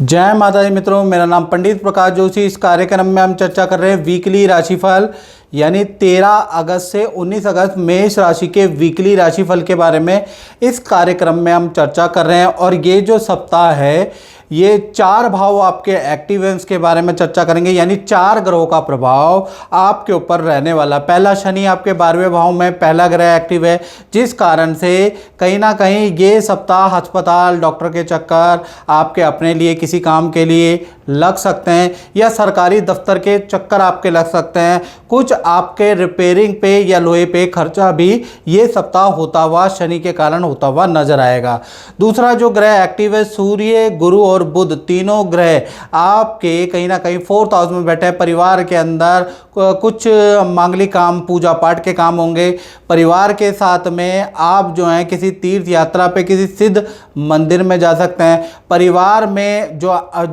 जय माता दी मित्रों, मेरा नाम पंडित प्रकाश जोशी। इस कार्यक्रम में हम चर्चा कर रहे हैं वीकली राशिफल यानी 13 अगस्त से 19 अगस्त मेष राशि के वीकली राशिफल के बारे में इस कार्यक्रम में हम चर्चा कर रहे हैं। और ये जो सप्ताह है ये 4 भाव आपके एक्टिव हैं उसके बारे में चर्चा करेंगे, यानी 4 ग्रहों का प्रभाव आपके ऊपर रहने वाला। पहला शनि आपके 12वें भाव में पहला ग्रह एक्टिव है, जिस कारण से कहीं ना कहीं ये सप्ताह अस्पताल, डॉक्टर के चक्कर, आपके अपने लिए किसी काम के लिए लग सकते हैं या सरकारी दफ्तर के चक्कर आपके लग सकते हैं। कुछ आपके रिपेयरिंग पे या लोहे पे खर्चा भी ये सप्ताह होता हुआ शनि के कारण होता हुआ नजर आएगा। दूसरा जो ग्रह एक्टिव है सूर्य, गुरु और बुध, तीनों ग्रह आपके कहीं ना कहीं 4th हाउस में बैठे हैं। परिवार के अंदर कुछ मांगलिक काम, पूजा पाठ के काम होंगे। परिवार के साथ में आप जो हैं किसी तीर्थ यात्रा पे, किसी सिद्ध मंदिर में जा सकते हैं। परिवार में जो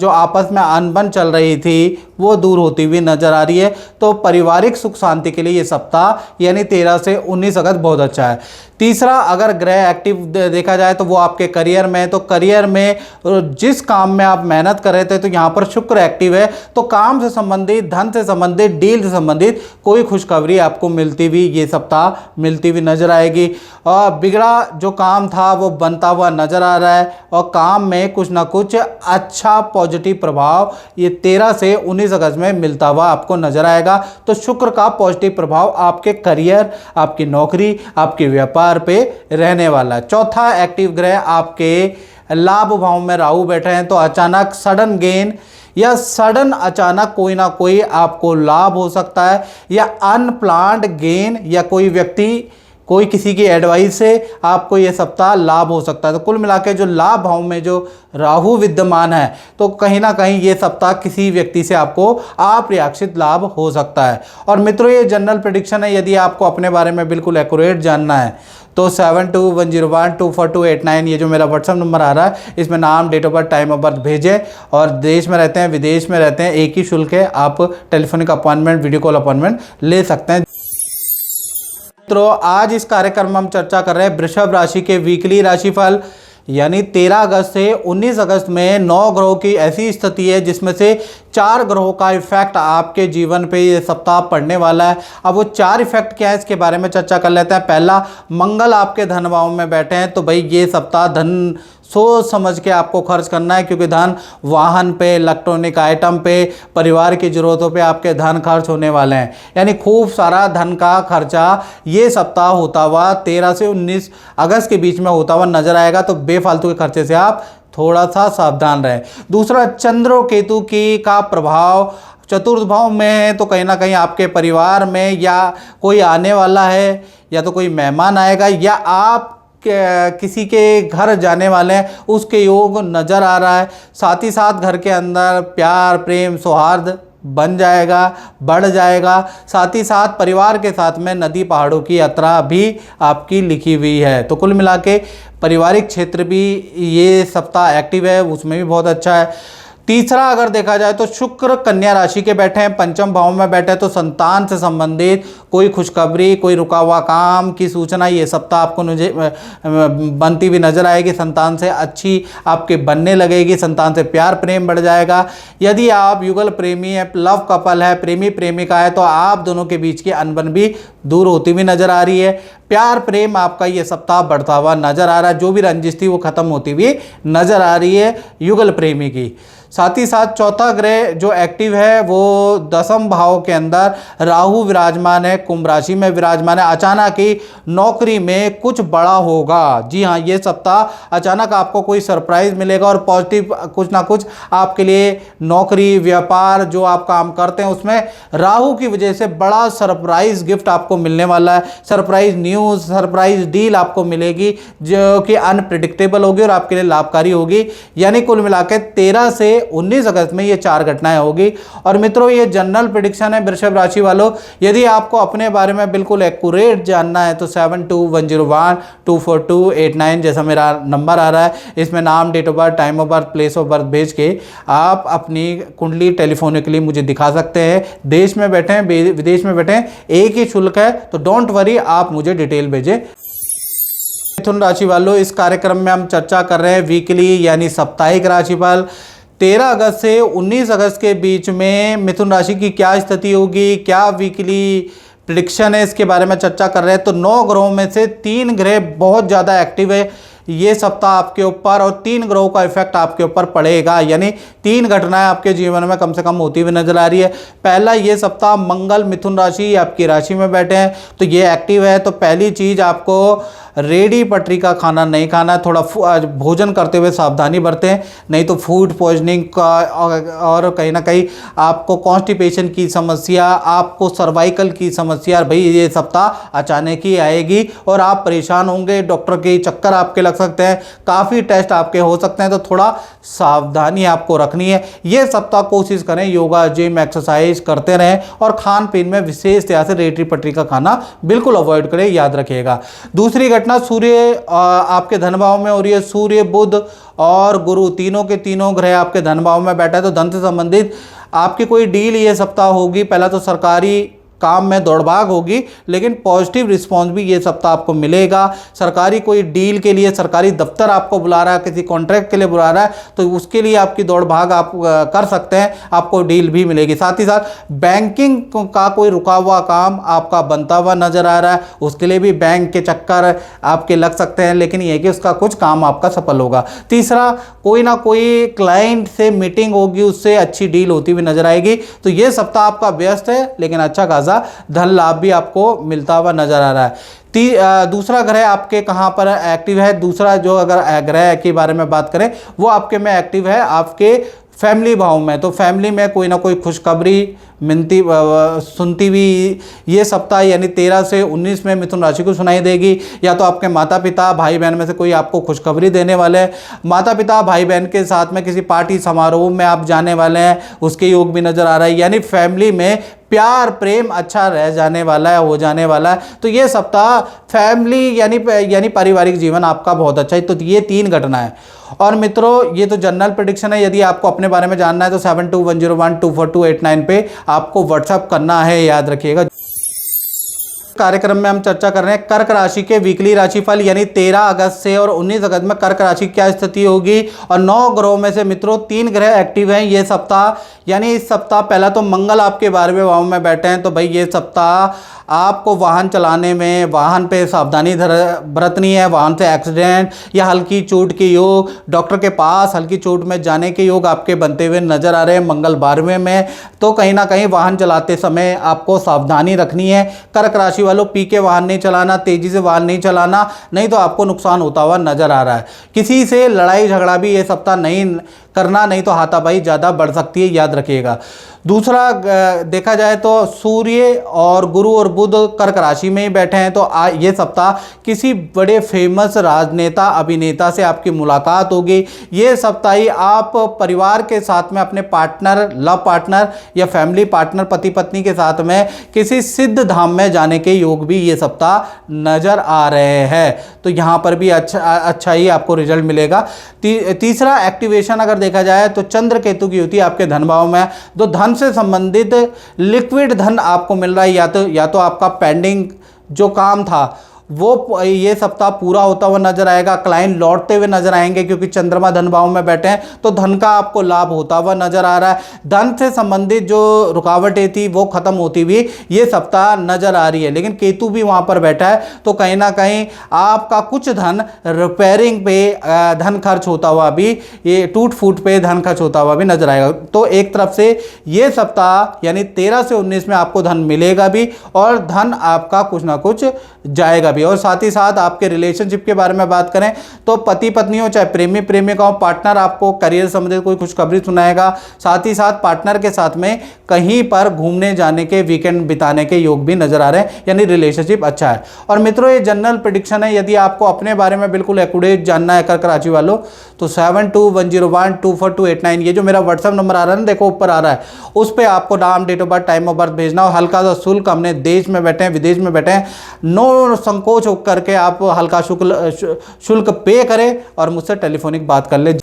आपस में अनबन चल रही थी वो दूर होती हुई नजर आ रही है। तो पारिवारिक सुख शांति के लिए ये सप्ताह यानी 13 से 19 अगस्त बहुत अच्छा है। तीसरा अगर ग्रह एक्टिव देखा जाए तो वो आपके करियर में है। तो करियर में जिस काम में आप मेहनत कर रहे थे तो यहाँ पर शुक्र एक्टिव है, तो काम से संबंधित, धन से संबंधित, डील से संबंधित कोई खुशखबरी आपको मिलती हुई ये सप्ताह मिलती हुई नजर आएगी। और बिगड़ा जो काम था वो बनता हुआ नजर आ रहा है और काम में कुछ ना कुछ अच्छा पॉजिटिव प्रभाव ये 13 से 19 अगस्त में मिलता हुआ आपको नजर आएगा। तो शुक्र का पॉजिटिव प्रभाव आपके करियर, आपकी नौकरी, आपके व्यापार पे रहने वाला है। चौथा एक्टिव ग्रह आपके लाभ भाव में राहु बैठे हैं, तो अचानक सडन गेन या सडन अचानक कोई ना कोई आपको लाभ हो सकता है या अनप्लान्ड गेन या कोई व्यक्ति, कोई किसी की एडवाइस से आपको ये सप्ताह लाभ हो सकता है। तो कुल मिला के जो लाभ भाव में जो राहु विद्यमान है तो कहीं ना कहीं ये सप्ताह किसी व्यक्ति से आपको अप्रत्याशित लाभ हो सकता है। और मित्रों ये जनरल प्रेडिक्शन है। यदि आपको अपने बारे में बिल्कुल एक्यूरेट जानना है तो 7210124289 ये जो मेरा व्हाट्सएप नंबर आ रहा है इसमें नाम, date of birth, time of birth भेजें। और देश में रहते हैं, विदेश में रहते हैं, एक ही शुल्क है। आप telephonic appointment, video call appointment ले सकते हैं। तो आज इस कार्यक्रम में हम चर्चा कर रहे हैं वृषभ राशि के वीकली राशिफल यानी 13 अगस्त से 19 अगस्त में 9 ग्रहों की ऐसी स्थिति है जिसमें से 4 ग्रहों का इफेक्ट आपके जीवन पे ये सप्ताह पड़ने वाला है। अब वो 4 इफेक्ट क्या है इसके बारे में चर्चा कर लेते हैं। पहला, मंगल आपके धन भाव में बैठे हैं, तो भाई ये सप्ताह धन सोच समझ के आपको खर्च करना है, क्योंकि धन वाहन पे, इलेक्ट्रॉनिक आइटम पे, परिवार की ज़रूरतों पे आपके धन खर्च होने वाले हैं। यानी खूब सारा धन का खर्चा ये सप्ताह होता हुआ 13 से 19 अगस्त के बीच में होता हुआ नजर आएगा। तो बेफालतू के खर्चे से आप थोड़ा सा सावधान रहें। दूसरा, चंद्र और केतु की का प्रभाव चतुर्थ भाव में है, तो कहीं ना कहीं आपके परिवार में या कोई आने वाला है या तो कोई मेहमान आएगा या आप किसी के घर जाने वाले हैं उसके योग नज़र आ रहा है। साथ ही साथ घर के अंदर प्यार, प्रेम, सौहार्द बन जाएगा, बढ़ जाएगा। साथ ही साथ परिवार के साथ में नदी पहाड़ों की यात्रा भी आपकी लिखी हुई है। तो कुल मिला के पारिवारिक क्षेत्र भी ये सप्ताह एक्टिव है, उसमें भी बहुत अच्छा है। तीसरा अगर देखा जाए तो शुक्र कन्या राशि के बैठे हैं, पंचम भाव में बैठे हैं, तो संतान से संबंधित कोई खुशखबरी, कोई रुका हुआ काम की सूचना ये सप्ताह आपको बनती हुई नजर आएगी। संतान से अच्छी आपके बनने लगेगी, संतान से प्यार प्रेम बढ़ जाएगा। यदि आप युगल प्रेमी है, लव कपल है, प्रेमी प्रेमिका है, तो आप दोनों के बीच की अनबन भी दूर होती हुई नजर आ रही है। प्यार प्रेम आपका ये सप्ताह बढ़ता हुआ नजर आ रहा है। जो भी रंजिश थी वो खत्म होती हुई नजर आ रही है युगल प्रेमी की। साथ ही साथ चौथा ग्रह जो एक्टिव है वो 10वें भाव के अंदर राहु विराजमान है, कुंभ राशि में विराजमान है। अचानक ही नौकरी में कुछ बड़ा होगा। जी हाँ, ये सप्ताह अचानक आपको कोई सरप्राइज मिलेगा और पॉजिटिव कुछ ना कुछ आपके लिए नौकरी, व्यापार, जो आप काम करते हैं उसमें राहु की वजह से बड़ा सरप्राइज गिफ्ट आपको मिलने वाला है। सरप्राइज न्यूज़, सरप्राइज डील आपको मिलेगी जो कि अनप्रिडिक्टेबल होगी और आपके लिए लाभकारी होगी। यानी कुल मिला के 13 से 19 अगस्त में ये 4 घटनाएं होगी। और मित्रों ये जनरल प्रेडिक्शन है वृषभ राशि वालों। यदि आपको अपने बारे में बिल्कुल एक्यूरेट जानना है तो 7210124289 जैसा मेरा नंबर आ रहा है, इसमें नाम, date of birth, time of birth, place of birth भेज के आप अपनी कुंडली टेलीफोनिकली मुझे दिखा सकते हैं। देश में बैठे हैं, विदेश में बैठे हैं, एक ही शुल्क है। तो डोंट वरी, आप मुझे डिटेल भेजें। मिथुन राशि वालों, इस कार्यक्रम में हम चर्चा कर रहे हैं वीकली यानी साप्ताहिक राशिफल 13 अगस्त से 19 अगस्त के बीच में मिथुन राशि की क्या स्थिति होगी, क्या वीकली प्रेडिक्शन है, इसके बारे में चर्चा कर रहे हैं। तो 9 ग्रहों में से 3 ग्रह बहुत ज़्यादा एक्टिव है ये सप्ताह आपके ऊपर, और 3 ग्रहों का इफेक्ट आपके ऊपर पड़ेगा, यानी 3 घटनाएं आपके जीवन में कम से कम होती हुई नजर आ रही है। पहला, ये सप्ताह मंगल मिथुन राशि आपकी राशि में बैठे हैं तो ये एक्टिव है। तो पहली चीज, आपको रेडी पटरी का खाना नहीं खाना है, थोड़ा भोजन करते हुए सावधानी बरतें, नहीं तो फूड पॉइजनिंग का और कहीं ना कहीं आपको कॉन्स्टिपेशन की समस्या, आपको सर्वाइकल की समस्या भाई ये सप्ताह अचानक ही आएगी और आप परेशान होंगे, डॉक्टर के चक्कर आपके लग सकते हैं, काफ़ी टेस्ट आपके हो सकते हैं, तो थोड़ा सावधानी आपको रखनी है। ये सप्ताह कोशिश करें योगा जिम एक्सरसाइज करते रहें और खान पीन में विशेष तरह से रेडी पटरी का खाना बिल्कुल अवॉइड करें, याद रखिएगा। दूसरी घटना, सूर्य आपके धन भाव में हो रही है। सूर्य बुध और गुरु तीनों के तीनों ग्रह आपके धन भाव में बैठा है, तो धन से संबंधित आपकी कोई डील ये सप्ताह होगी। पहला तो सरकारी काम में दौड़भाग होगी, लेकिन पॉजिटिव रिस्पांस भी ये सप्ताह आपको मिलेगा। सरकारी कोई डील के लिए सरकारी दफ्तर आपको बुला रहा है, किसी कॉन्ट्रैक्ट के लिए बुला रहा है, तो उसके लिए आपकी दौड़भाग आप कर सकते हैं, आपको डील भी मिलेगी। साथ ही साथ बैंकिंग का कोई रुका हुआ काम आपका बनता हुआ नजर आ रहा है, उसके लिए भी बैंक के चक्कर आपके लग सकते हैं, लेकिन यह कि उसका कुछ काम आपका सफल होगा। तीसरा, कोई ना कोई क्लाइंट से मीटिंग होगी, उससे अच्छी डील होती हुई नजर आएगी। तो ये सप्ताह आपका व्यस्त है, लेकिन अच्छा खासा धन लाभ भी आपको मिलता हुआ नजर आ रहा है। दूसरा ग्रह आपके कहां पर एक्टिव है, दूसरा जो अगर ग्रह के बारे में बात करें वो आपके में एक्टिव है आपके फैमिली भाव में। तो फैमिली में कोई ना कोई खुशखबरी मिलती सुनती हुई ये सप्ताह यानी 13 से 19 में मिथुन राशि को सुनाई देगी। या तो आपके माता पिता भाई बहन में से कोई आपको खुशखबरी देने वाले हैं, माता पिता भाई बहन के साथ में किसी पार्टी समारोह में आप जाने वाले हैं, उसके योग भी नजर आ रहा है, यानी फैमिली में प्यार प्रेम अच्छा रह जाने वाला है, हो जाने वाला है। तो ये सप्ताह फैमिली यानी पारिवारिक जीवन आपका बहुत अच्छा है। तो ये 3 घटना है। और मित्रों, ये तो जनरल प्रेडिक्शन है, यदि आपको अपने बारे में जानना है तो 7210124289 पे आपको व्हाट्सएप करना है, याद रखिएगा। कार्यक्रम में हम चर्चा कर रहे हैं कर्क राशि के वीकली राशिफल, यानी 13 अगस्त से और 19 अगस्त में कर्क राशि की क्या स्थिति होगी। और 9 ग्रहों में से मित्रों 3 ग्रह एक्टिव हैं ये सप्ताह, यानी इस सप्ताह पहला तो मंगल आपके 12वें भाव में बैठे हैं। तो भाई ये सप्ताह आपको वाहन चलाने में वाहन पे सावधानी बरतनी है, वाहन से एक्सीडेंट या हल्की चोट के योग, डॉक्टर के पास हल्की चोट में जाने के योग आपके बनते हुए नजर आ रहे हैं मंगल 12वें में। तो कहीं ना कहीं वाहन चलाते समय आपको सावधानी रखनी है। कर्क राशि वालों, पी के वाहन नहीं चलाना, तेजी से वाहन नहीं चलाना, नहीं तो आपको नुकसान होता हुआ नजर आ रहा है। किसी से लड़ाई झगड़ा भी ये सप्ताह नहीं करना, नहीं तो हाथापाई ज़्यादा बढ़ सकती है, याद रखिएगा। दूसरा, देखा जाए तो सूर्य और गुरु और बुध कर्क राशि में ही बैठे हैं। तो ये सप्ताह किसी बड़े फेमस राजनेता अभिनेता से आपकी मुलाकात होगी। ये सप्ताह ही आप परिवार के साथ में अपने पार्टनर, लव पार्टनर या फैमिली पार्टनर, पति पत्नी के साथ में किसी सिद्ध धाम में जाने के योग भी ये सप्ताह नजर आ रहे हैं। तो यहाँ पर भी अच्छा ही आपको रिजल्ट मिलेगा। तीसरा, एक्टिवेशन अगर देखा जाए तो चंद्र केतु की युति आपके धन भाव में, तो धन से संबंधित लिक्विड धन आपको मिल रहा है, या तो आपका पेंडिंग जो काम था वो ये सप्ताह पूरा होता हुआ नजर आएगा, क्लाइंट लौटते हुए नजर आएंगे क्योंकि चंद्रमा धन भाव में बैठे हैं, तो धन का आपको लाभ होता हुआ नजर आ रहा है। धन से संबंधित जो रुकावटें थी वो खत्म होती हुई ये सप्ताह नजर आ रही है। लेकिन केतु भी वहां पर बैठा है, तो कहीं ना कहीं आपका कुछ धन रिपेयरिंग पे धन खर्च होता हुआ भी, ये टूट फूट पे धन खर्च होता हुआ भी नजर आएगा। तो एक तरफ से ये सप्ताह यानी 13 से 19 में आपको धन मिलेगा भी और धन आपका कुछ ना कुछ जाएगा भी। और साथ ही साथ आपके रिलेशनशिप के बारे में बात करें तो पति पत्नी हो चाहे प्रेमी प्रेमिका हो, पार्टनर आपको करियर संबंधित कोई खुशखबरी सुनाएगा। साथ ही साथ पार्टनर के साथ में कहीं पर घूमने जाने के, वीकेंड बिताने के योग भी नजर आ रहे हैं, यानी रिलेशनशिप अच्छा है। और मित्रों, ये जनरल प्रेडिक्शन है। यदि आपको अपने बारे में बिल्कुल एक्यूरेट जानना है कर्क राशि वालों, तो 7210124289 ये जो मेरा व्हाट्सएप नंबर आ रहा है ना, देखो ऊपर आ रहा है, उस पर आपको नाम, date of birth, time of birth भेजना हो। हल्का सा शुल्क, हमने देश में बैठे हैं विदेश में बैठे हैं, नो संकोच करके आप हल्का शुल्क पे करें और मुझसे टेलीफोनिक बात कर ले।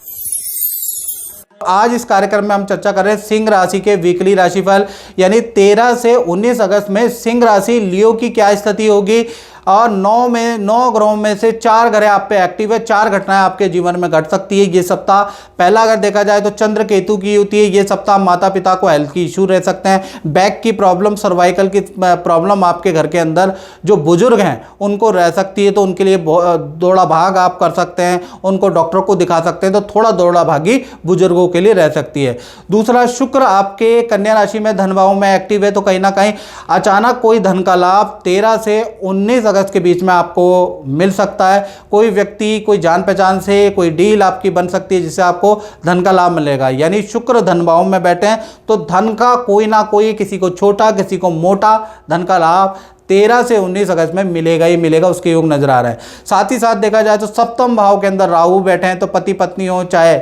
आज इस कार्यक्रम में हम चर्चा कर रहे हैं सिंह राशि के वीकली राशिफल, यानी 13 से 19 अगस्त में सिंह राशि लियो की क्या स्थिति होगी। और 9 ग्रहों में से 4 ग्रह आप पे एक्टिव है, 4 घटनाएं आपके जीवन में घट सकती है ये सप्ताह। पहला अगर देखा जाए तो चंद्र केतु की युति है ये सप्ताह। माता पिता को हेल्थ की इशू रह सकते हैं, बैक की प्रॉब्लम, सर्वाइकल की प्रॉब्लम आपके घर के अंदर जो बुजुर्ग हैं उनको रह सकती है, तो उनके लिए दौड़ा भाग आप कर सकते हैं, उनको डॉक्टर को दिखा सकते हैं, तो थोड़ा दौड़ा भागी बुजुर्गों के लिए रह सकती है। दूसरा, शुक्र आपके कन्या राशि में धन भाव में एक्टिव है, तो कहीं ना कहीं अचानक कोई धन का लाभ 13 से 19 अगस्त के बीच में आपको मिल सकता है। कोई व्यक्ति, कोई जान पहचान से कोई डील आपकी बन सकती है जिससे आपको धन का लाभ मिलेगा। यानी शुक्र धन भाव में बैठे हैं तो धन का कोई ना कोई, किसी को छोटा किसी को मोटा धन का लाभ 13 से 19 अगस्त में मिलेगा ही मिलेगा, उसके योग नजर आ रहा है। साथ ही साथ देखा जाए तो सप्तम भाव के अंदर राहु बैठे हैं, तो पति पत्नी हो चाहे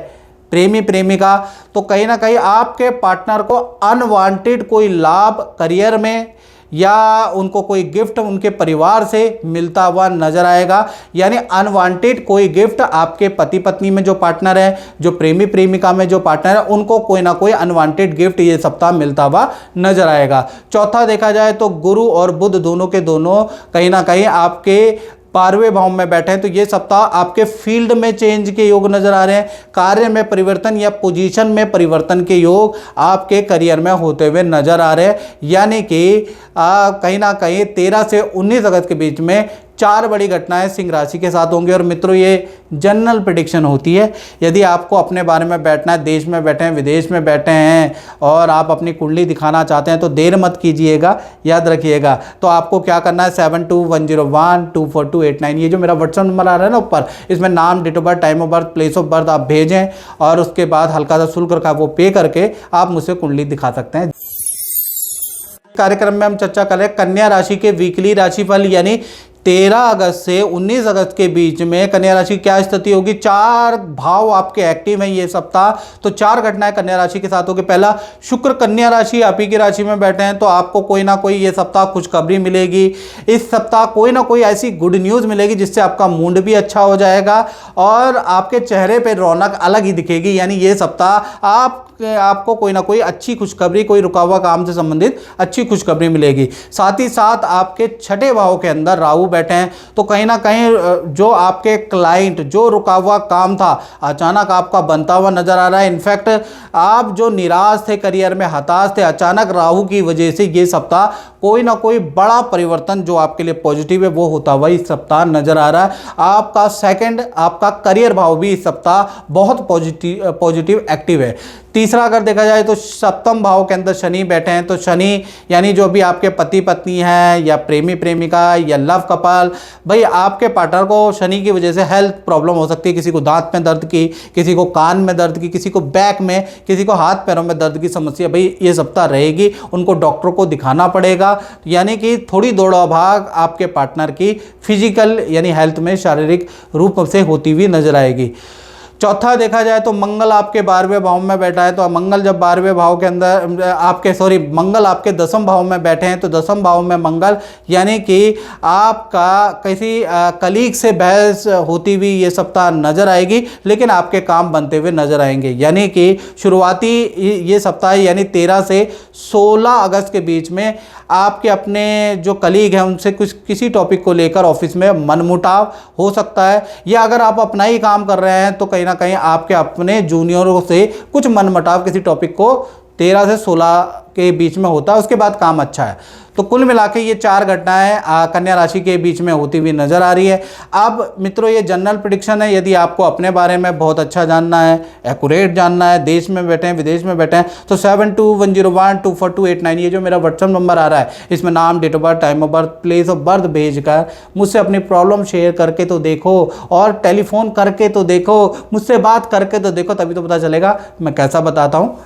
प्रेमी प्रेमिका, तो कहीं ना कहीं आपके पार्टनर को अनवांटेड कोई लाभ करियर में या उनको कोई गिफ्ट उनके परिवार से मिलता हुआ नजर आएगा। यानी अनवांटेड कोई गिफ्ट आपके पति पत्नी में जो पार्टनर है, जो प्रेमी प्रेमिका में जो पार्टनर है, उनको कोई ना कोई अनवांटेड गिफ्ट ये सप्ताह मिलता हुआ नजर आएगा। चौथा देखा जाए तो गुरु और बुध दोनों के दोनों कहीं ना कहीं आपके 12वें भाव में बैठे हैं, तो ये सप्ताह आपके फील्ड में चेंज के योग नजर आ रहे हैं। कार्य में परिवर्तन या पोजीशन में परिवर्तन के योग आपके करियर में होते हुए नजर आ रहे हैं। यानी कि कहीं ना कहीं 13 से 19 अगस्त के बीच में 4 बड़ी घटनाएं सिंह राशि के साथ होंगी। और मित्रों, ये जनरल प्रेडिक्शन होती है। यदि आपको अपने बारे में बैठना है, देश में बैठे हैं, विदेश में बैठे हैं और आप अपनी कुंडली दिखाना चाहते हैं, तो देर मत कीजिएगा, याद रखिएगा। तो आपको क्या करना है, 7210124289 ये जो मेरा व्हाट्सएप नंबर आ रहा है ना ऊपर, इसमें नाम, date of birth, time of birth, place of birth आप भेजें और उसके बाद हल्का सा शुल्क रखा वो पे करके आप मुझसे कुंडली दिखा सकते हैं। कार्यक्रम में हम चर्चा कर रहे हैं कन्या राशि के वीकली राशिफल, यानी 13 अगस्त से 19 अगस्त के बीच में कन्या राशि क्या स्थिति होगी। 4 भाव आपके एक्टिव हैं ये सप्ताह, तो 4 घटनाएं कन्या राशि के साथ होगी। पहला, शुक्र कन्या राशि आप ही की राशि में बैठे हैं, तो आपको कोई ना कोई ये सप्ताह खुशखबरी मिलेगी। इस सप्ताह कोई ना कोई ऐसी गुड न्यूज़ मिलेगी जिससे आपका मूड भी अच्छा हो जाएगा और आपके चेहरे पर रौनक अलग ही दिखेगी। यानी ये सप्ताह आपको कोई ना कोई अच्छी खुशखबरी, कोई रुका हुआ काम से संबंधित अच्छी खुशखबरी मिलेगी। साथ ही साथ आपके 6ठे भाव के अंदर राहु बैठे हैं, तो कहीं ना कहीं जो आपके क्लाइंट, जो रुका हुआ काम था, अचानक आपका बनता हुआ नजर आ रहा है। इनफैक्ट आप जो निराश थे, करियर में हताश थे, अचानक राहु की वजह से ये सप्ताह कोई ना कोई बड़ा परिवर्तन जो आपके लिए पॉजिटिव है वो होता हुआ इस सप्ताह नजर आ रहा है। आपका करियर भाव भी इस सप्ताह बहुत पॉजिटिव एक्टिव है। तीसरा, अगर देखा जाए तो सप्तम भाव के अंदर शनि बैठे हैं, तो शनि यानी जो भी आपके पति पत्नी हैं या प्रेमी प्रेमिका या लव कपल, भाई आपके पार्टनर को शनि की वजह से हेल्थ प्रॉब्लम हो सकती है। किसी को दांत में दर्द की, किसी को कान में दर्द की, किसी को बैक में, किसी को हाथ पैरों में दर्द की समस्या भाई ये सप्ताह रहेगी, उनको डॉक्टर को दिखाना पड़ेगा। यानी कि थोड़ी दौड़ा भाग आपके पार्टनर की फिजिकल यानी हेल्थ में, शारीरिक रूप से होती हुई नजर आएगी। चौथा, देखा जाए तो मंगल आपके 12वें भाव में बैठा है, तो मंगल जब 12वें भाव के अंदर मंगल आपके 10वें भाव में बैठे हैं, तो 10वें भाव में मंगल यानी कि आपका किसी कलीग से बहस होती हुई ये सप्ताह नजर आएगी, लेकिन आपके काम बनते हुए नजर आएंगे। यानी कि शुरुआती ये सप्ताह यानी 13 से 16 अगस्त के बीच में आपके अपने जो कलीग हैं उनसे किसी टॉपिक को लेकर ऑफिस में मनमुटाव हो सकता है, या अगर आप अपना ही काम कर रहे हैं तो कहीं ना कहीं आपके अपने जूनियरों से कुछ मनमुटाव किसी टॉपिक को 13 से 16 के बीच में होता है, उसके बाद काम अच्छा है। तो कुल मिला के ये 4 घटनाएं कन्या राशि के बीच में होती हुई नजर आ रही है। अब मित्रों, ये जनरल प्रेडिक्शन है। यदि आपको अपने बारे में बहुत अच्छा जानना है, एक्यूरेट जानना है, देश में बैठे हैं, विदेश में बैठे हैं, तो 7210124289 ये जो मेरा व्हाट्सएप नंबर आ रहा है, इसमें नाम, date of birth, time of birth, place of birth भेजकर मुझसे अपनी प्रॉब्लम शेयर करके तो देखो, और टेलीफोन करके तो देखो, मुझसे बात करके तो देखो, तभी तो पता चलेगा मैं कैसा बताता हूँ।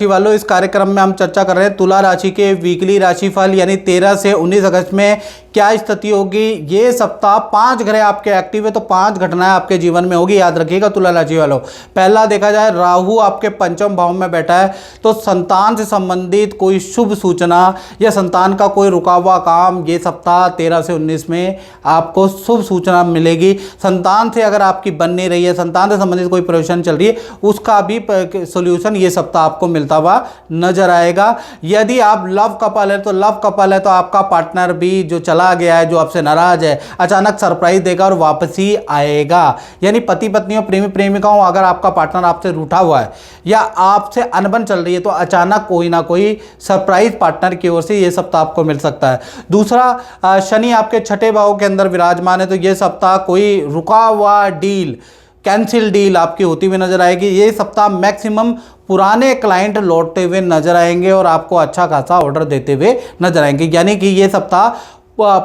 वालों, इस कार्यक्रम में हम चर्चा कर रहे हैं तुला राशि के वीकली राशिफल, यानी 13 से 19 अगस्त में क्या स्थिति होगी। ये सप्ताह 5 ग्रह आपके एक्टिव है, तो 5 घटनाएं आपके जीवन में होगी, याद रखिएगा तुला राशि वालों। पहला, देखा जाए राहु आपके 5वें भाव में बैठा है, तो संतान से संबंधित कोई शुभ सूचना या संतान का कोई रुका हुआ काम ये सप्ताह 13 से 19 में आपको शुभ सूचना मिलेगी। संतान से अगर आपकी बन नहीं रही है, संतान से संबंधित कोई परेशानी चल रही है, उसका भी सोल्यूशन ये सप्ताह आपको मिलता मिलता हुआ नजर आएगा। यदि आप लव कपल है तो लव कपल है तो आपका पार्टनर भी जो चला गया है, जो आपसे नाराज है, अचानक सरप्राइज देगा और वापसी आएगा। यानी पति पत्नियों, प्रेमी प्रेमिकाओं, अगर आपका पार्टनर आपसे रूठा हुआ है या आपसे अनबन चल रही है तो अचानक कोई ना कोई सरप्राइज पार्टनर की ओर से ये सप्ताह आपको मिल सकता है। दूसरा, शनि आपके छठे भाव के अंदर विराजमान है तो ये सप्ताह कोई रुका हुआ डील, कैंसिल डील आपकी होती हुई नजर आएगी। ये सप्ताह मैक्सिमम पुराने क्लाइंट लौटते हुए नजर आएंगे और आपको अच्छा खासा ऑर्डर देते हुए नजर आएंगे। यानी कि ये सप्ताह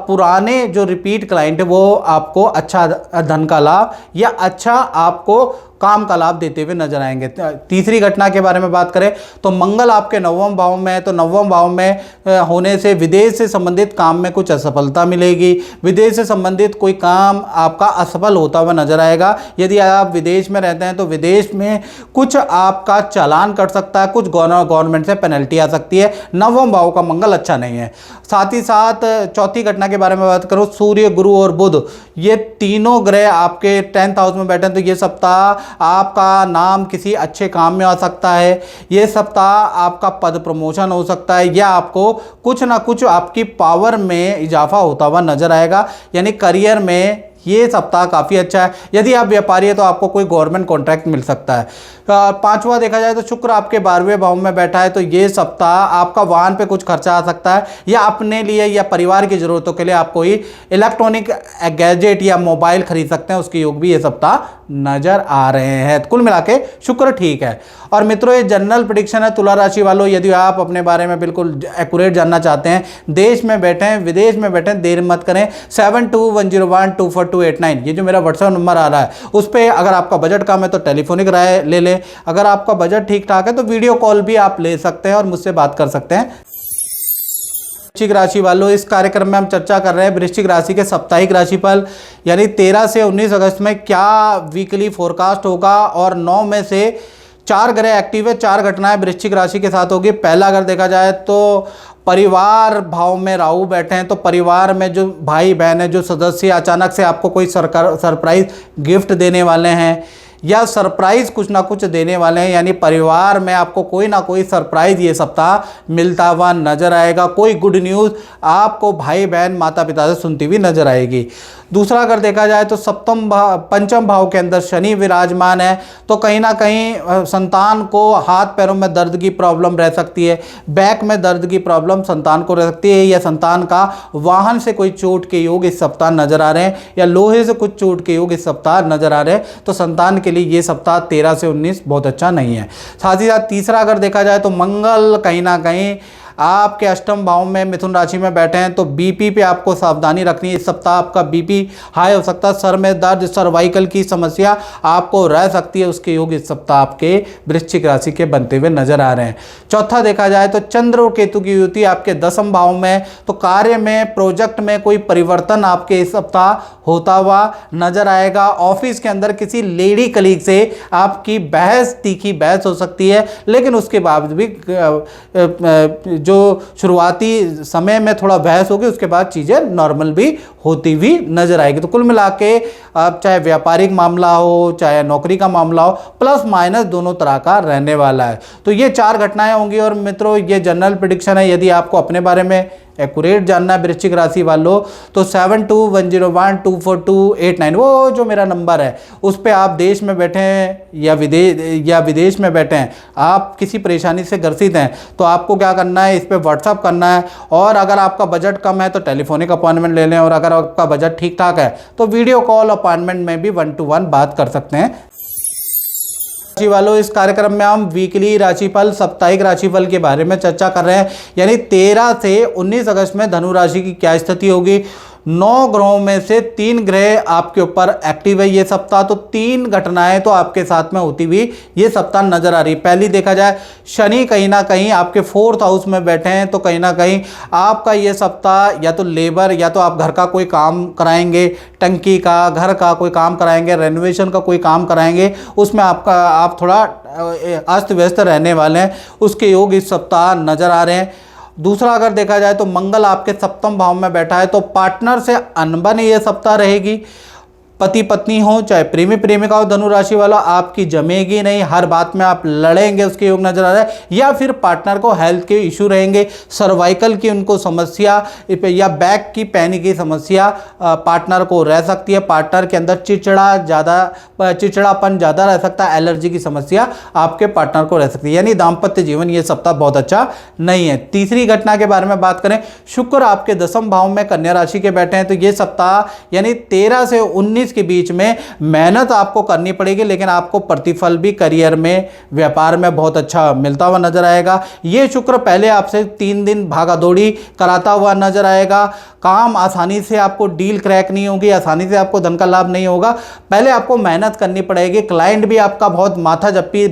पुराने जो रिपीट क्लाइंट है वो आपको अच्छा धन का लाभ या अच्छा आपको काम का लाभ देते हुए नजर आएंगे। तीसरी घटना के बारे में बात करें तो मंगल आपके नवम भाव में है तो नवम भाव में होने से विदेश से संबंधित काम में कुछ असफलता मिलेगी। विदेश से संबंधित कोई काम आपका असफल होता हुआ नजर आएगा। यदि आप विदेश में रहते हैं तो विदेश में कुछ आपका चालान कट सकता है, कुछ गवर्नमेंट से पेनल्टी आ सकती है। नवम भाव का मंगल अच्छा नहीं है। साथ ही साथ चौथी घटना के बारे में बात करो, सूर्य, गुरु और बुध ये तीनों ग्रह आपके 10th हाउस में बैठे हैं तो ये सप्ताह आपका नाम किसी अच्छे काम में आ सकता है। ये सप्ताह आपका पद प्रमोशन हो सकता है या आपको कुछ ना कुछ आपकी पावर में इजाफा होता हुआ नजर आएगा। यानी करियर में ये सप्ताह काफ़ी अच्छा है। यदि आप व्यापारी है तो आपको कोई गवर्नमेंट कॉन्ट्रैक्ट मिल सकता है। पांचवा देखा जाए तो शुक्र आपके 12वें भाव में बैठा है तो ये सप्ताह आपका वाहन पे कुछ खर्चा आ सकता है या अपने लिए या परिवार की ज़रूरतों के लिए आप कोई इलेक्ट्रॉनिक गैजेट या मोबाइल खरीद सकते हैं, उसके योग भी ये सप्ताह नजर आ रहे हैं। कुल मिला के शुक्र ठीक है। और मित्रों ये जनरल प्रेडिक्शन है तुला राशि वालों। यदि आप अपने बारे में बिल्कुल एक्यूरेट जानना चाहते हैं, देश में बैठे हैं, विदेश में बैठे हैं, देर मत करें। 7210124289 ये जो मेरा व्हाट्सएप नंबर आ रहा है उस पर अगर आपका बजट कम है तो टेलीफोनिक राय ले लें। अगर आपका बजट ठीक ठाक है तो वीडियो कॉल भी आप ले सकते हैं और मुझसे बात कर सकते हैं। वृश्चिक राशि वालों इस कार्यक्रम में हम चर्चा कर रहे हैं वृश्चिक राशि के साप्ताहिक राशिफल, यानी 13 से 19 अगस्त में क्या वीकली फोरकास्ट होगा। और 9 में से 4 ग्रह एक्टिव है, 4 घटनाएं वृश्चिक राशि के साथ होगी। पहला अगर देखा जाए तो परिवार भाव में राहु बैठे हैं तो परिवार में जो भाई बहन है, जो सदस्य अचानक से आपको कोई सरप्राइज गिफ्ट देने वाले हैं या सरप्राइज कुछ ना कुछ देने वाले हैं। यानी परिवार में आपको कोई ना कोई सरप्राइज ये सप्ताह मिलता हुआ नजर आएगा। कोई गुड न्यूज़ आपको भाई बहन माता पिता से सुनती हुई नजर आएगी। दूसरा अगर देखा जाए तो पंचम भाव के अंदर शनि विराजमान है तो कहीं ना कहीं संतान को हाथ पैरों में दर्द की प्रॉब्लम रह सकती है, बैक में दर्द की प्रॉब्लम संतान को रह सकती है या संतान का वाहन से कोई चोट के योग इस सप्ताह नजर आ रहे हैं या लोहे से कुछ चोट के योग इस सप्ताह नजर आ रहे हैं। तो संतान के लिए ये सप्ताह 13 से 19 बहुत अच्छा नहीं है। साथ ही साथ तीसरा अगर देखा जाए तो मंगल कहीं ना कहीं आपके अष्टम भाव में मिथुन राशि में बैठे हैं तो बीपी पे आपको सावधानी रखनी है। इस सप्ताह आपका बीपी हाई हो सकता है, सर में दर्द, सर्वाइकल की समस्या आपको रह सकती है। उसके योग इस सप्ताह आपके वृश्चिक राशि के बनते हुए नजर आ रहे हैं। चौथा देखा जाए तो चंद्र और केतु की युति आपके 10वें भाव में तो कार्य में, प्रोजेक्ट में कोई परिवर्तन आपके इस सप्ताह होता हुआ नजर आएगा। ऑफिस के अंदर किसी लेडी कलीग से आपकी बहस, तीखी बहस हो सकती है, लेकिन उसके बाद भी जो शुरुआती समय में थोड़ा बहस होगी उसके बाद चीज़ें नॉर्मल भी होती हुई नजर आएगी। तो कुल मिला के आप चाहे व्यापारिक मामला हो चाहे नौकरी का मामला हो, प्लस माइनस दोनों तरह का रहने वाला है। तो ये 4 घटनाएं होंगी। और मित्रों ये जनरल प्रेडिक्शन है। यदि आपको अपने बारे में एक्यूरेट जानना है वृश्चिक राशि वालों तो 7210124289 वो जो मेरा नंबर है उस पे आप देश में बैठे हैं या विदेश में बैठे हैं, आप किसी परेशानी से ग्रसित हैं तो आपको क्या करना है, इस पे व्हाट्सअप करना है। और अगर आपका बजट कम है तो टेलीफोनिक अपॉइंटमेंट ले लें और अगर आपका बजट ठीक ठाक है तो वीडियो कॉल अपॉइंटमेंट में भी 1-to-1 बात कर सकते हैं। राशि वालों इस कार्यक्रम में हम वीकली राशिफल, साप्ताहिक राशिफल के बारे में चर्चा कर रहे हैं। यानी 13 से 19 अगस्त में धनु राशि की क्या स्थिति होगी। 9 ग्रहों में से 3 ग्रह आपके ऊपर एक्टिव है ये सप्ताह, तो 3 घटनाएं तो आपके साथ में होती हुई ये सप्ताह नजर आ रही है। पहली देखा जाए शनि कहीं ना कहीं आपके 4th हाउस में बैठे हैं तो कहीं ना कहीं आपका ये सप्ताह या तो लेबर या तो आप घर का कोई काम कराएंगे, टंकी का, घर का कोई काम कराएंगे, रेनोवेशन का कोई काम कराएंगे, उसमें आप थोड़ा अस्त व्यस्त रहने वाले हैं। उसके योग इस सप्ताह नजर आ रहे हैं। दूसरा अगर देखा जाए तो मंगल आपके 7वें भाव में बैठा है तो पार्टनर से अनबन ये सप्ताह रहेगी। पति पत्नी हो चाहे प्रेमी प्रेमिका हो, धनु राशि वाला आपकी जमेगी नहीं, हर बात में आप लड़ेंगे उसके योग नजर आ रहा है। या फिर पार्टनर को हेल्थ के इशू रहेंगे, सर्वाइकल की उनको समस्या या बैक की पैनी की समस्या पार्टनर को रह सकती है। पार्टनर के अंदर चिड़चिड़ापन ज़्यादा रह सकता है, एलर्जी की समस्या आपके पार्टनर को रह सकती है। यानी दाम्पत्य जीवन ये सप्ताह बहुत अच्छा नहीं है। तीसरी घटना के बारे में बात करें, शुक्र आपके 10वें भाव में कन्या राशि के बैठे हैं, तो ये सप्ताह यानी 13 से 19 के बीच में मेहनत आपको करनी पड़ेगी, लेकिन आपको प्रतिफल भी करियर में, व्यापार में बहुत अच्छा मिलता हुआ नजर आएगा। ये शुक्र पहले आपसे 3 दिन भागा दौड़ी कराता हुआ नजर आएगा। काम आसानी से आपको डील क्रैक नहीं होगी, आसानी से आपको धन का लाभ नहीं होगा, पहले आपको मेहनत करनी पड़ेगी। क्लाइंट भी आपका बहुत माथा जप्पी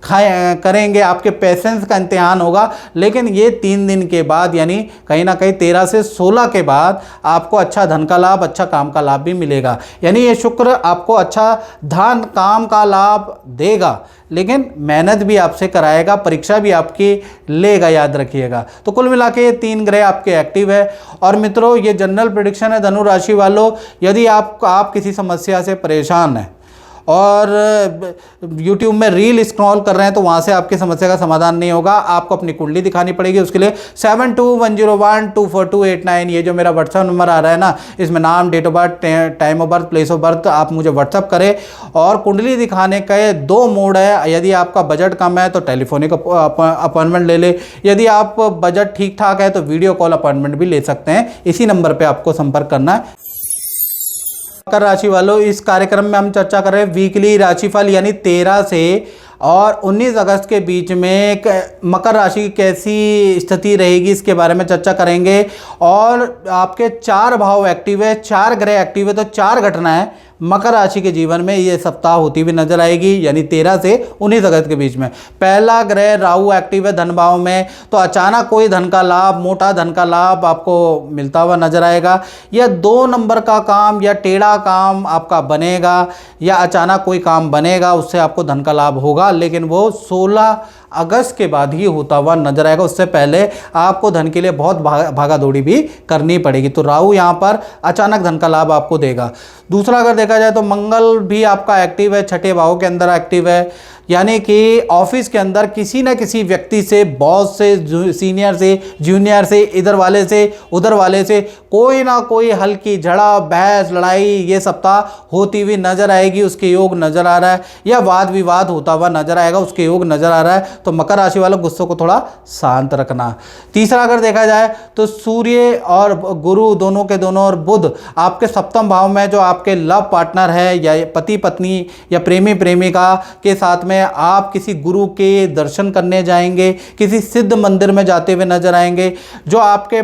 करेंगे, आपके पेशेंस का इम्तिहान होगा। लेकिन ये 3 दिन के बाद यानी कहीं ना कहीं 13 से 16 के बाद आपको अच्छा धन का लाभ, अच्छा काम का लाभ भी मिलेगा। यानी ये शुक्र आपको अच्छा धन काम का लाभ देगा, लेकिन मेहनत भी आपसे कराएगा, परीक्षा भी आपकी लेगा, याद रखिएगा। तो कुल मिला के ये 3 ग्रह आपके एक्टिव है। और मित्रों, ये जनरल प्रेडिक्शन है धनु राशि वालों। यदि आप किसी समस्या से परेशान हैं और YouTube में रील स्क्रॉल कर रहे हैं, तो वहाँ से आपकी समस्या का समाधान नहीं होगा, आपको अपनी कुंडली दिखानी पड़ेगी। उसके लिए 7210124289 ये जो मेरा व्हाट्सअप नंबर आ रहा है ना, इसमें नाम, date of birth, time of birth, place of birth आप मुझे व्हाट्सअप करें। और कुंडली दिखाने के 2 मोड है। यदि आपका बजट कम है तो टेलीफोनिक अपॉइंटमेंट ले ले, यदि आप बजट ठीक ठाक है तो वीडियो कॉल अपॉइंटमेंट भी ले सकते हैं। इसी नंबर पर आपको संपर्क करना है। मकर राशि वालों, इस कार्यक्रम में हम चर्चा कर रहे हैं वीकली राशिफल, यानी 13 से और 19 अगस्त के बीच में मकर राशि की कैसी स्थिति रहेगी इसके बारे में चर्चा करेंगे। और आपके 4 भाव एक्टिव है, 4 ग्रह एक्टिव है, तो 4 घटनाएं मकर राशि के जीवन में ये सप्ताह होती हुई नजर आएगी, यानी 13 से 19 अगस्त के बीच में। पहला ग्रह राहु एक्टिव है धन भाव में, तो अचानक कोई धन का लाभ, मोटा धन का लाभ आपको मिलता हुआ नजर आएगा। या 2 नंबर का काम या टेढ़ा काम आपका बनेगा, या अचानक कोई काम बनेगा, उससे आपको धन का लाभ होगा, लेकिन वो 16 अगस्त के बाद ही होता हुआ नजर आएगा। उससे पहले आपको धन के लिए बहुत भागा दौड़ी भी करनी पड़ेगी। तो राहु यहाँ पर अचानक धन का लाभ आपको देगा। दूसरा अगर देखा जाए तो मंगल भी आपका एक्टिव है, 6ठे भाव के अंदर एक्टिव है, यानी कि ऑफिस के अंदर किसी न किसी व्यक्ति से, बॉस से, सीनियर से, जूनियर से, इधर वाले से, उधर वाले से कोई ना कोई हल्की झड़ा, बहस, लड़ाई ये सप्ताह होती हुई नजर आएगी, उसके योग नजर आ रहा है। या वाद विवाद होता हुआ नजर आएगा, उसके योग नजर आ रहा है। तो मकर राशि वालों गुस्से को थोड़ा शांत रखना। तीसरा अगर देखा जाए तो सूर्य और गुरु दोनों के दोनों और बुध आपके 7वें भाव में, जो आपके लव पार्टनर है या पति पत्नी या प्रेमी प्रेमिका के साथ में आप किसी गुरु के दर्शन करने जाएंगे, किसी सिद्ध मंदिर में जाते हुए नजर आएंगे। जो आपके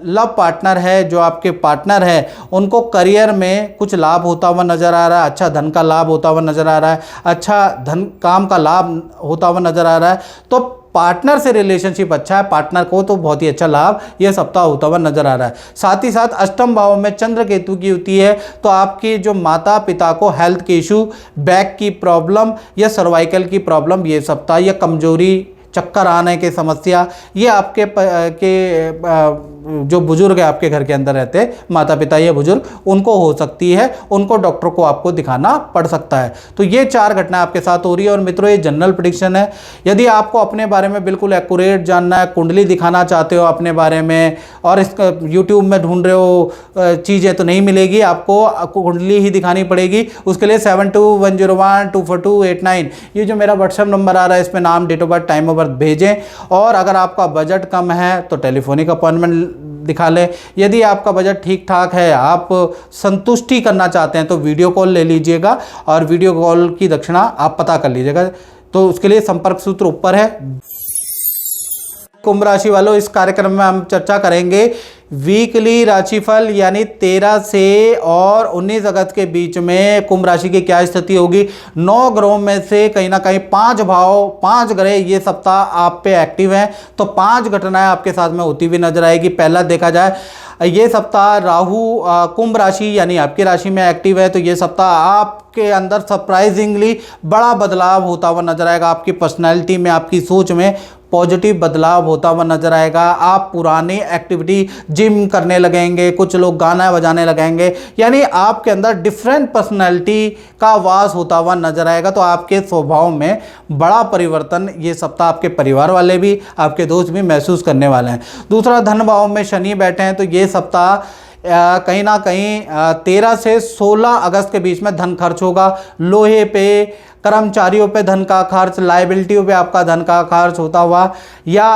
लव पार्टनर है, जो आपके पार्टनर है, उनको करियर में कुछ लाभ होता हुआ नजर आ रहा है, अच्छा धन का लाभ होता हुआ नजर आ रहा है, अच्छा धन काम का लाभ होता हुआ नजर आ रहा है। तो पार्टनर से रिलेशनशिप अच्छा है, पार्टनर को तो बहुत ही अच्छा लाभ यह सप्ताह होता हुआ नजर आ रहा है। साथ ही साथ 8वें भाव में चंद्र केतु की युति है, तो आपकी जो माता पिता को हेल्थ के इशू, बैक की प्रॉब्लम या सर्वाइकल की प्रॉब्लम ये सप्ताह, या कमजोरी, चक्कर आने की समस्या, ये आपके जो बुजुर्ग है आपके घर के अंदर रहते हैं, माता पिता या बुजुर्ग, उनको हो सकती है, उनको डॉक्टर को आपको दिखाना पड़ सकता है। तो ये 4 घटनाएं आपके साथ हो रही है। और मित्रों, ये जनरल प्रेडिक्शन है। यदि आपको अपने बारे में बिल्कुल एक्यूरेट जानना है, कुंडली दिखाना चाहते हो अपने बारे में, और इसका यूट्यूब में ढूंढ रहे हो चीज़ें, तो नहीं मिलेगी, आपको कुंडली ही दिखानी पड़ेगी। उसके लिए 7210124289 ये जो मेरा व्हाट्सएप नंबर आ रहा है, इसमें नाम, date of birth, time of birth भेजें। और अगर आपका बजट कम है तो टेलीफोनिक अपॉइंटमेंट दिखा लें। यदि आपका बजट ठीक ठाक है, आप संतुष्टि करना चाहते हैं, तो वीडियो कॉल ले लीजिएगा, और वीडियो कॉल की दक्षिणा आप पता कर लीजिएगा। तो उसके लिए संपर्क सूत्र ऊपर है। कुंभ राशि वालों, इस कार्यक्रम में हम चर्चा करेंगे वीकली राशिफल, यानी 13 से और 19 अगस्त के बीच में कुंभ राशि की क्या स्थिति होगी। 9 ग्रहों में से कहीं ना कहीं 5 भाव, 5 ग्रह ये सप्ताह आप पे एक्टिव हैं, तो 5 घटनाएं आपके साथ में होती हुई नजर आएगी। पहला देखा जाए, ये सप्ताह राहु कुंभ राशि यानी आपकी राशि में एक्टिव है, तो ये सप्ताह आपके अंदर सरप्राइजिंगली बड़ा बदलाव होता हुआ नजर आएगा। आपकी पर्सनैलिटी में, आपकी सोच में पॉजिटिव बदलाव होता हुआ नजर आएगा। आप पुरानी एक्टिविटी जिम करने लगेंगे, कुछ लोग गाना बजाने लगेंगे, यानी आपके अंदर डिफरेंट पर्सनैलिटी का वास होता हुआ नजर आएगा। तो आपके स्वभाव में बड़ा परिवर्तन ये सप्ताह आपके परिवार वाले भी, आपके दोस्त भी महसूस करने वाले हैं। दूसरा, धन भाव में शनि बैठे हैं, तो ये सप्ताह कहीं ना कहीं 13 से 16 अगस्त के बीच में धन खर्च होगा। लोहे पे, कर्मचारियों पे धन का खर्च, लाइबिलिटियों पे आपका धन का खर्च होता हुआ, या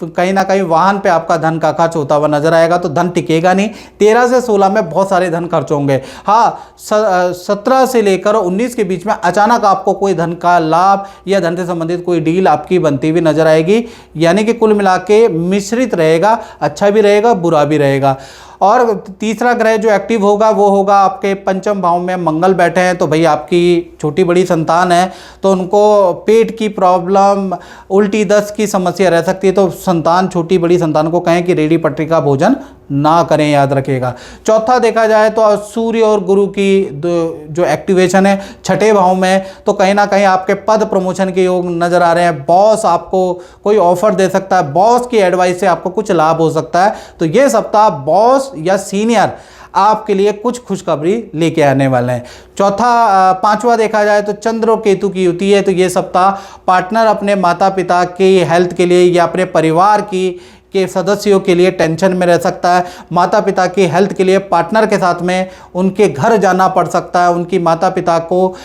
कहीं ना कहीं वाहन पे आपका धन का खर्च होता हुआ नजर आएगा। तो धन टिकेगा नहीं। 13 से 16 में बहुत सारे धन खर्च होंगे। हाँ, 17 से लेकर 19 के बीच में अचानक आपको कोई धन का लाभ या धन से संबंधित कोई डील आपकी बनती हुई नजर आएगी। यानी कि कुल मिला के मिश्रित रहेगा, अच्छा भी रहेगा, बुरा भी रहेगा। और तीसरा ग्रह जो एक्टिव होगा वो होगा आपके पंचम भाव में मंगल बैठे हैं। तो भाई आपकी छोटी बड़ी संतान है तो उनको पेट की प्रॉब्लम, उल्टी दस्त की समस्या रह सकती है। तो संतान, छोटी बड़ी संतान को कहें कि रेडी पटरी का भोजन ना करें, याद रखिएगा। चौथा देखा जाए तो सूर्य और गुरु की जो एक्टिवेशन है छठे भाव में, तो कहीं ना कहीं आपके पद प्रमोशन के योग नजर आ रहे हैं। बॉस आपको कोई ऑफर दे सकता है, बॉस की एडवाइस से आपको कुछ लाभ हो सकता है। तो ये सप्ताह बॉस या सीनियर आपके लिए कुछ खुशखबरी लेके आने वाले हैं। पांचवा देखा जाए तो चंद्र और केतु की युति है। तो ये सप्ताह पार्टनर अपने माता पिता की हेल्थ के लिए या अपने परिवार के सदस्यों के लिए टेंशन में रह सकता है। माता पिता की हेल्थ के लिए पार्टनर के साथ में उनके घर जाना पड़ सकता है। उनकी माता पिता को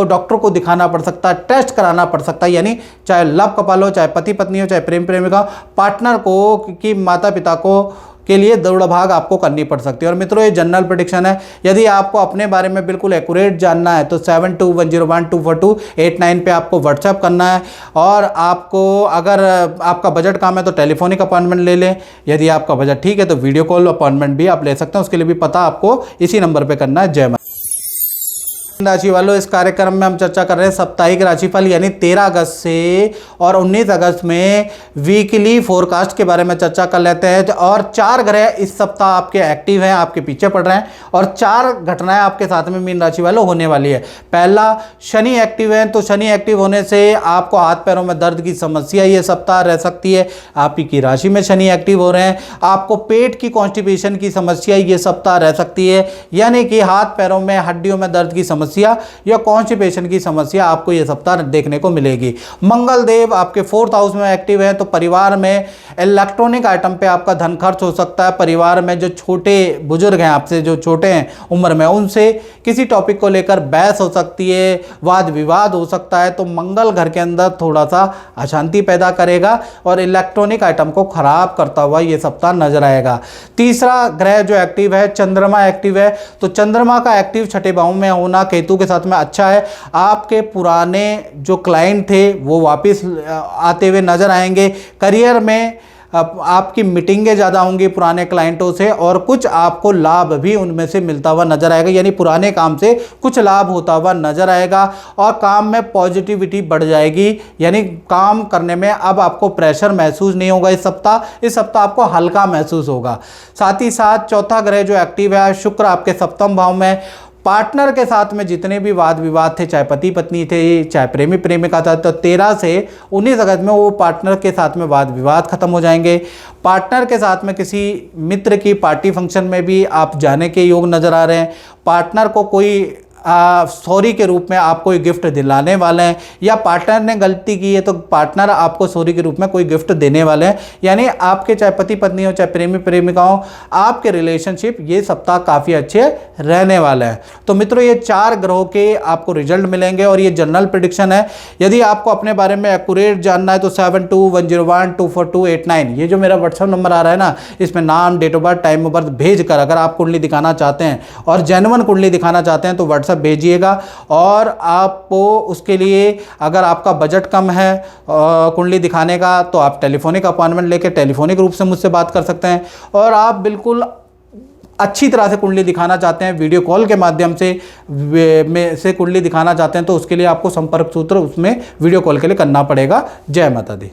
डॉक्टर को दिखाना पड़ सकता है, टेस्ट कराना पड़ सकता है। यानी चाहे लव कपल हो, चाहे पति पत्नी हो, चाहे प्रेम प्रेमिका, पार्टनर को कि माता पिता को के लिए दौड़ भाग आपको करनी पड़ सकती है। और मित्रों, ये जनरल प्रेडिक्शन है। यदि आपको अपने बारे में बिल्कुल एक्यूरेट जानना है तो 7210124289 पे आपको व्हाट्सएप करना है। और आपको अगर आपका बजट कम है तो टेलीफोनिक अपॉइंटमेंट ले लें। यदि आपका बजट ठीक है तो वीडियो कॉल अपॉइंटमेंट भी आप ले सकते हैं। उसके लिए भी पता आपको इसी नंबर पर करना है। जय माता। राशि वालों, इस कार्यक्रम में हम चर्चा कर रहे हैं साप्ताहिक राशिफल, यानी 13 अगस्त से और 19 अगस्त में वीकली फोरकास्ट के बारे में चर्चा कर लेते हैं। और 4 ग्रह इस सप्ताह आपके एक्टिव हैं, आपके पीछे पड़ रहे हैं, और 4 घटनाएं आपके साथ में मीन राशि वालों होने वाली है। पहला, शनि एक्टिव है। तो शनि एक्टिव होने से आपको हाथ पैरों में दर्द की समस्या ये सप्ताह रह सकती है। आपकी राशि में शनि एक्टिव हो रहे हैं, आपको पेट की कॉन्स्टिपेशन की समस्या ये सप्ताह रह सकती है। यानी कि हाथ पैरों में, हड्डियों में दर्द की समस्या या कॉन्स्टिपेशन की समस्या आपको यह सप्ताह देखने को मिलेगी। मंगल देव आपके 4th हाउस में एक्टिव है। तो परिवार में इलेक्ट्रॉनिक आइटम पे आपका धन खर्च हो सकता है। परिवार में जो छोटे बुजुर्ग हैं, आपसे जो छोटे हैं उम्र में, उनसे किसी टॉपिक को लेकर बहस हो सकती है, वाद विवाद हो सकता है। तो मंगल घर के अंदर थोड़ा सा अशांति पैदा करेगा और इलेक्ट्रॉनिक आइटम को खराब करता हुआ यह सप्ताह नजर आएगा। तीसरा ग्रह जो एक्टिव है, चंद्रमा एक्टिव है। तो चंद्रमा का एक्टिव छठे भाव में होना केतु के साथ में अच्छा है। आपके पुराने जो क्लाइंट थे वो वापस आते हुए नजर आएंगे। करियर में आपकी मीटिंगें ज़्यादा होंगी पुराने क्लाइंटों से, और कुछ आपको लाभ भी उनमें से मिलता हुआ नजर आएगा। यानी पुराने काम से कुछ लाभ होता हुआ नजर आएगा और काम में पॉजिटिविटी बढ़ जाएगी। यानी काम करने में अब आपको प्रेशर महसूस नहीं होगा। इस सप्ताह आपको हल्का महसूस होगा। साथ ही साथ चौथा ग्रह जो एक्टिव है, शुक्र आपके 7वें भाव में। पार्टनर के साथ में जितने भी वाद विवाद थे, चाहे पति पत्नी थे, चाहे प्रेमी प्रेमिका था, तो 13 से 19 अगस्त में वो पार्टनर के साथ में वाद विवाद खत्म हो जाएंगे। पार्टनर के साथ में किसी मित्र की पार्टी फंक्शन में भी आप जाने के योग नजर आ रहे हैं। पार्टनर को कोई सॉरी के रूप में आप कोई गिफ्ट दिलाने वाले हैं, या पार्टनर ने गलती की है तो पार्टनर आपको सॉरी के रूप में कोई गिफ्ट देने वाले हैं। यानी आपके चाहे पति पत्नी हो, चाहे प्रेमी प्रेमिका हो, आपके रिलेशनशिप ये सप्ताह काफ़ी अच्छे रहने वाले हैं। तो मित्रों, ये 4 ग्रहों के आपको रिजल्ट मिलेंगे और ये जनरल प्रेडिक्शन है। यदि आपको अपने बारे में एक्यूरेट जानना है तो 7210124289 ये जो मेरा व्हाट्सएप नंबर आ रहा है ना, इसमें नाम, date of birth, time of birth भेज कर अगर आप कुंडली दिखाना चाहते हैं और जेन्युइन कुंडली दिखाना चाहते हैं तो व्हाट्सएप भेजिएगा। और आपको उसके लिए अगर आपका बजट कम है कुंडली दिखाने का तो आप टेलीफोनिक अपॉइंटमेंट लेकर टेलीफोनिक रूप से मुझसे बात कर सकते हैं। और आप बिल्कुल अच्छी तरह से कुंडली दिखाना चाहते हैं, वीडियो कॉल के माध्यम से कुंडली दिखाना चाहते हैं, तो उसके लिए आपको संपर्क सूत्र उसमें वीडियो कॉल के लिए करना पड़ेगा। जय माता दी।